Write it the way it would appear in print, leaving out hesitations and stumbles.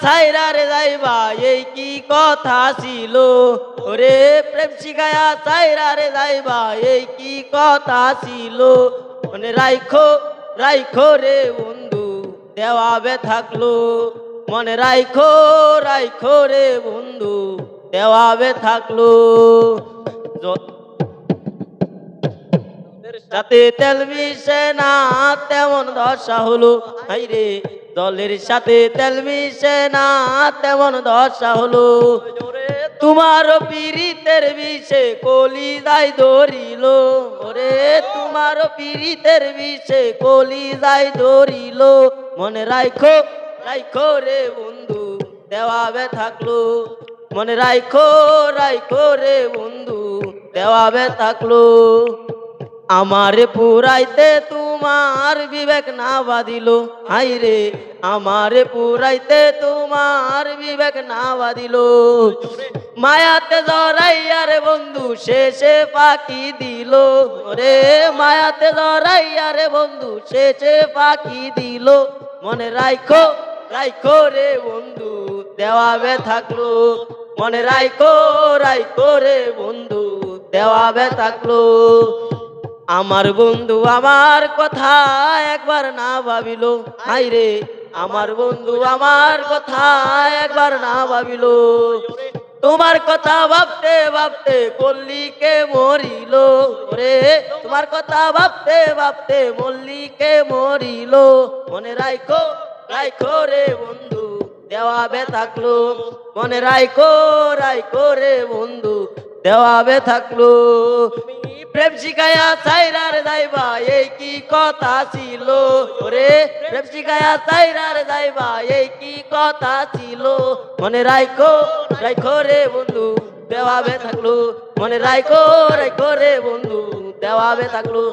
সাইরা রে যাইবা এই কি কথা ছিল ওরে প্রেম শিখায়া সাইরা রে যাইবা এই কি কথা ছিল মনে রাইখো রাইখো রে বন্ধু দেওয়াবে থাকলো মনে রাইখো রাইখো রে বন্ধু দেওয়াবে থাকলো সাথে তেল মিশে না তেমন দশা হলো হাইরে দলের সাথে তেল মিশে না তেমন দশা হলো তোমার পীড়িতের বিষে কলি যাই ধরিল ওরে তোমার পীড়িতের বিষে কলি যাই ধরিল মনে রাইখো রাইখো রে বন্ধু দেওয়াবে থাকলো মনে রাইখো রাইখো রে বন্ধু দেওয়াবে থাকলো আমারে পুরাইতে তোমার বিবেক না বাঁধিল হাইরে আমারে পুরাইতে তোমার বিবেক না বাঁধিল মায়াতে জড়াইয়া রে বন্ধু শেষে পাখি দিল রে মায়াতে জড়াইয়া রে বন্ধু শেষে পাখি দিল মনে রাইখো রাইখো রে বন্ধু দেওয়াবে থাকলো মনে রাইখো রাইখো রে বন্ধু দেওয়াবে থাকলো আমার বন্ধু আমার কথা একবার না ভাবিল হাইরে আমার বন্ধু আমার কথা একবার না ভাবিল তোমার কথা ভাবতে ভাবতে মল্লিকে মরিল রে তোমার কথা ভাবতে ভাবতে মল্লিকে মরিল মনে রাইখো রাইখো রে বন্ধু দেওয়াবে থাকলো মনে রাইখো রাইখো রে বন্ধু দেওয়াবে থাকলো প্রেম শিখায়া সাইরার যাইবা এই কি কথা ছিল ওরে প্রেম শিখায়া সাইরার যাইবা এই কি কথা ছিল মনে রাইখো রাইখো রে বন্ধু দেওয়াবে থাকলো মনে রাইখো রাইখো রে বন্ধু দেওয়াবে থাকলো।